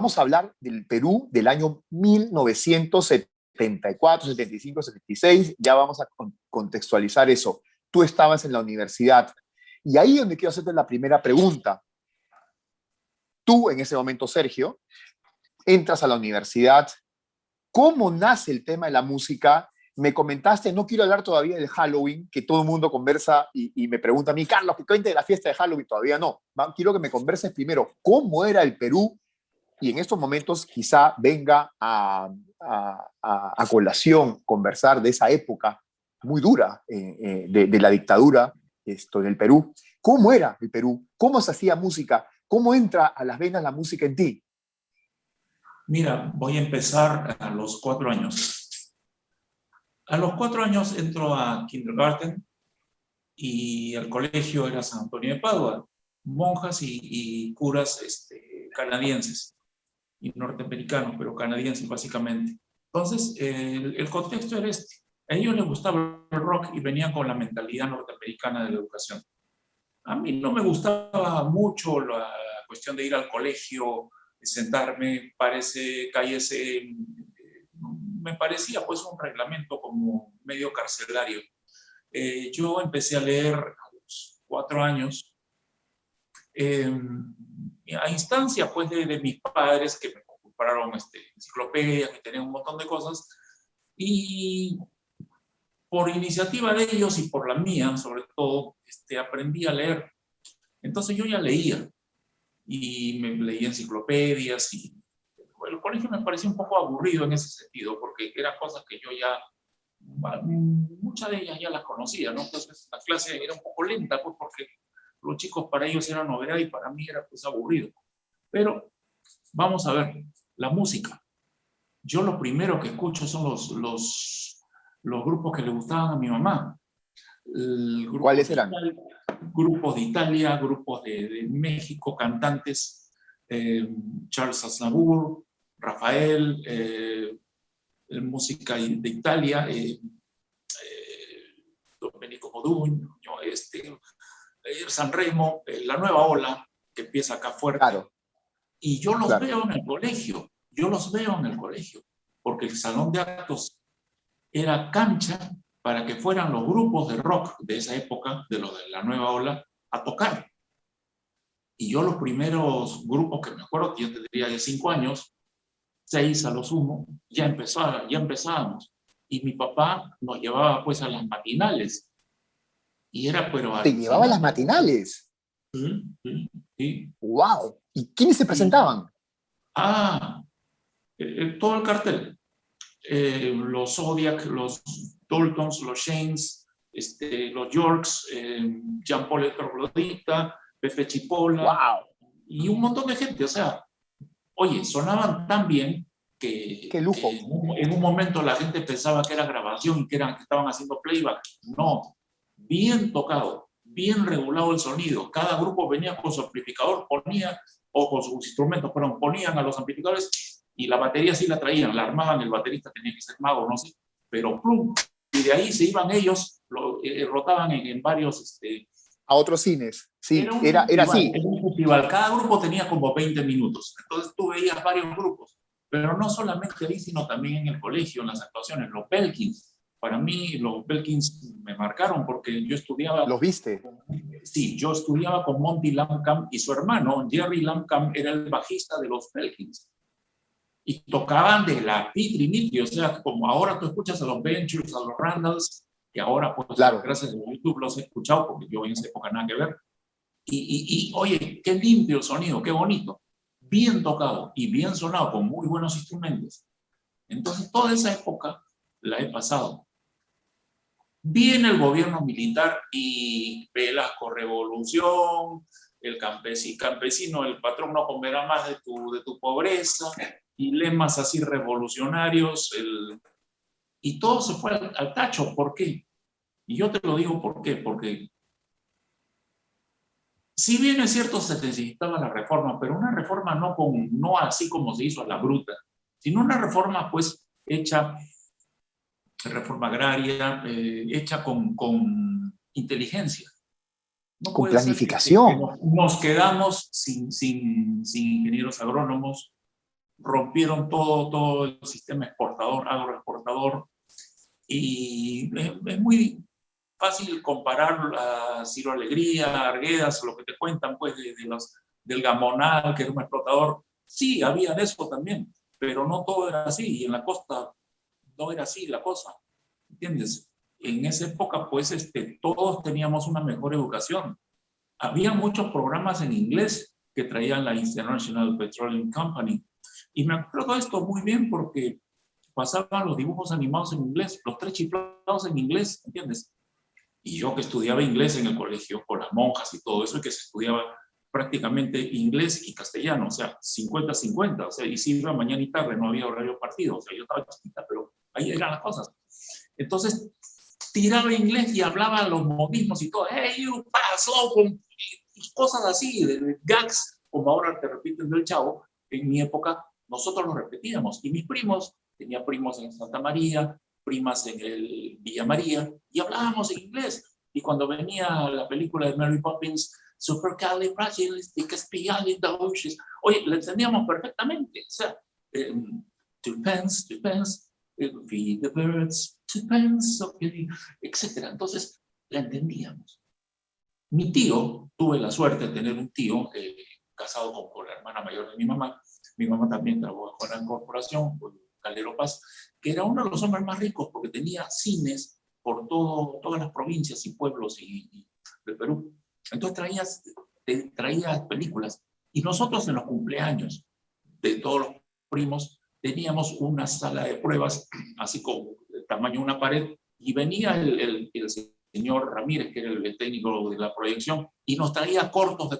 vamos a hablar del Perú del año 1974, 75, 76. Ya vamos a contextualizar eso. Tú estabas en la universidad. Y ahí es donde quiero hacerte la primera pregunta. Tú, en ese momento, Sergio, entras a la universidad. ¿Cómo nace el tema de la música? Me comentaste, no quiero hablar todavía del Halloween, que todo el mundo conversa y me pregunta a mí, Carlos, ¿qué cuente de la fiesta de Halloween? Todavía no. Quiero que me converses primero cómo era el Perú y en estos momentos quizá venga a colación conversar de esa época muy dura de la dictadura en el Perú. ¿Cómo era el Perú? ¿Cómo se hacía música? ¿Cómo entra a las venas la música en ti? Mira, voy a empezar a los 4 años. A los 4 años entro a kindergarten y el colegio era San Antonio de Padua, monjas y curas canadienses y norteamericanos, pero canadienses básicamente. Entonces, el contexto era este. A ellos les gustaba el rock y venían con la mentalidad norteamericana de la educación. A mí no me gustaba mucho la cuestión de ir al colegio, sentarme, me parecía pues un reglamento como medio carcelario. Yo empecé a leer a los 4 años, a instancia pues de mis padres que me compraron enciclopedias, que tenían un montón de cosas, y por iniciativa de ellos y por la mía, sobre todo, aprendí a leer. Entonces yo ya leía, y me leía enciclopedias, y el colegio me parecía un poco aburrido en ese sentido, porque eran cosas que yo ya, muchas de ellas ya las conocía, ¿no? Entonces la clase era un poco lenta, pues porque los chicos para ellos era novedad y para mí era pues aburrido. Pero vamos a ver, la música. Yo lo primero que escucho son los grupos que le gustaban a mi mamá. ¿Cuáles eran? Grupos de Italia, grupos de México, cantantes, Charles Aznavour, Rafael, música de Italia, Domenico Modugno, Sanremo, la nueva ola que empieza acá fuerte. Claro. Y yo los veo en el colegio, porque el salón de actos era cancha para que fueran los grupos de rock de esa época, de los de la nueva ola, a tocar. Y yo los primeros grupos que me acuerdo, que yo tendría ya 5 años, 6 a lo sumo, ya empezábamos. Y mi papá nos llevaba pues a las matinales. Y era pero ¿Te llevaba a las matinales? Sí, sí, sí. ¡Wow! ¿Y quiénes se presentaban? Todo el cartel. Los Zodiac, los Daltons, los Shanes, los Yorks, Jean-Paul el Troglodita, Pepe Chipola, ¡Wow! Y un montón de gente. O sea, oye, sonaban tan bien ¡Qué lujo! que en un momento la gente pensaba que era grabación y que estaban haciendo playback. No, bien tocado, bien regulado el sonido. Cada grupo venía con su amplificador, o con sus instrumentos, pero ponían a los amplificadores y la batería sí la traían, la armaban, el baterista tenía que ser mago, no sé, pero plum, y de ahí se iban ellos, rotaban en varios... a otros cines, sí, era así. Era un festival, cada grupo tenía como 20 minutos, entonces tú veías varios grupos, pero no solamente ahí, sino también en el colegio, en las actuaciones, los Belkins. Para mí los Belkins me marcaron porque yo estudiaba... ¿Los viste? Sí, yo estudiaba con Monty Lampcamp y su hermano, Jerry Lampcamp, era el bajista de los Belkins. Y tocaban de la pitri, o sea, como ahora tú escuchas a los Ventures, a los Randalls, que ahora, pues, claro, gracias a YouTube los he escuchado, porque yo en esa época nada que ver. Oye, qué limpio el sonido, qué bonito. Bien tocado y bien sonado, con muy buenos instrumentos. Entonces, toda esa época la he pasado. Viene el gobierno militar y Velasco Revolución, el campesino, el patrón no comerá más de tu pobreza, y lemas así revolucionarios, y todo se fue al tacho. ¿Por qué? Y yo te lo digo por qué, porque si bien es cierto se necesitaba la reforma, pero una reforma no así como se hizo a la bruta, sino una reforma pues hecha, reforma agraria, hecha con inteligencia. No con puede ser que planificación. nos quedamos sin ingenieros agrónomos, rompieron todo el sistema exportador, agroexportador, y es muy fácil comparar a Ciro Alegría, a Arguedas, lo que te cuentan pues del Gamonal, que era un explotador. Sí, había de eso también, pero no todo era así, y en la costa no era así la cosa, ¿entiendes? En esa época pues todos teníamos una mejor educación. Había muchos programas en inglés que traían la International Petroleum Company, y me acuerdo de esto muy bien porque pasaban los dibujos animados en inglés, los Tres Chiflados en inglés, ¿entiendes? Y yo que estudiaba inglés en el colegio con las monjas y todo eso, y que se estudiaba prácticamente inglés y castellano, o sea, 50-50, o sea, y si iba mañana y tarde, no había horario partido, o sea, yo estaba chiquita, pero ahí eran las cosas. Entonces, tiraba inglés y hablaba los modismos y todo, hey, you pasó, con cosas así, de gags, como ahora te repiten del Chavo. En mi época, nosotros lo repetíamos, y mis primos, tenía primos en Santa María, primas en el Villa María, y hablábamos en inglés. Y cuando venía la película de Mary Poppins, supercalifragilisticexpialidocious, oye, la entendíamos perfectamente. O sea, twopence, feed the birds, twopence, okay, etc. Entonces, la entendíamos. Mi tío, tuve la suerte de tener un tío casado con la hermana mayor de mi mamá. Mi mamá también trabajó en la corporación, Calero Paz, que era uno de los hombres más ricos porque tenía cines por todas las provincias y pueblos de Perú. Entonces traía películas. Y nosotros en los cumpleaños de todos los primos teníamos una sala de pruebas, así como el tamaño de una pared, y venía el señor Ramírez, que era el técnico de la proyección, y nos traía cortos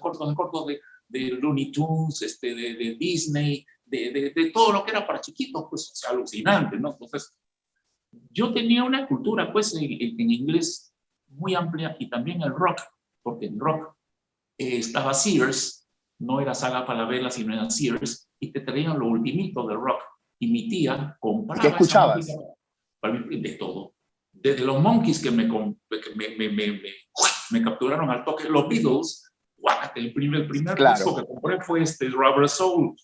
de Looney Tunes, de Disney, de todo lo que era para chiquitos, pues, o sea, alucinante, ¿no? Entonces, yo tenía una cultura, pues, en inglés muy amplia, y también el rock, porque en rock estaba Sears, no era Saga Falabella, sino era Sears, y te traían lo ultimito del rock, y mi tía compraba. ¿Qué escuchabas? Esa música para mí, de todo. Desde los Monkeys que me capturaron al toque, los Beatles, el primer claro. disco que compré fue Rubber Soul,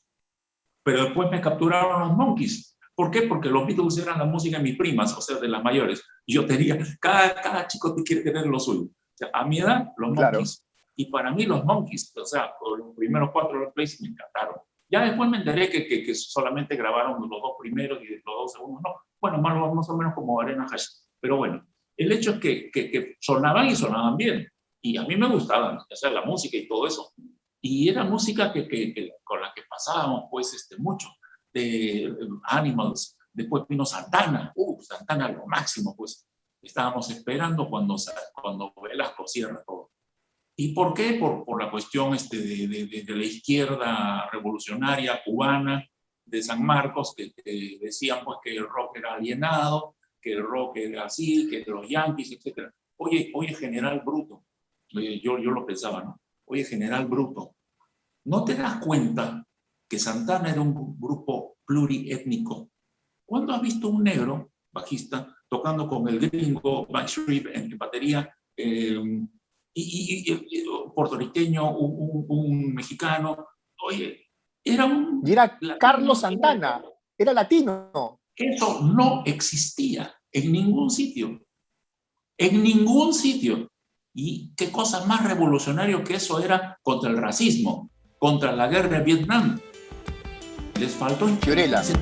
pero después me capturaron los Monkeys. ¿Por qué? Porque los Beatles eran la música de mis primas, o sea, de las mayores. Yo tenía, cada chico te quiere tener lo suyo. O sea, a mi edad, los Monkeys. Y para mí los Monkeys, o sea, los primeros 4 plays me encantaron. Ya después me enteré que solamente grabaron los 2 primeros y los 2 segundos, no. Bueno, más o menos como Arena Hash. Pero bueno, el hecho es que sonaban y sonaban bien. Y a mí me gustaban, o sea, la música y todo eso. Y era música con la que pasábamos, pues, mucho. De Animals, después vino Santana. Santana lo máximo, pues. Estábamos esperando cuando Velasco cierra todo. ¿Y por qué? Por la cuestión de la izquierda revolucionaria cubana de San Marcos, que decían pues que el rock era alienado, que el rock era así, que los yanquis, etc. Oye, General Bruto, yo lo pensaba, ¿no? Oye, General Bruto, ¿no te das cuenta que Santana era un grupo pluriétnico? ¿Cuándo has visto un negro bajista tocando con el gringo Backstreet en batería, y puertorriqueño, un mexicano? Oye, era un... Y era Carlos Santana, era latino. Eso no existía en ningún sitio. En ningún sitio. Y qué cosa más revolucionario que eso era contra el racismo, contra la guerra de Vietnam. Les faltó Fiorella. ese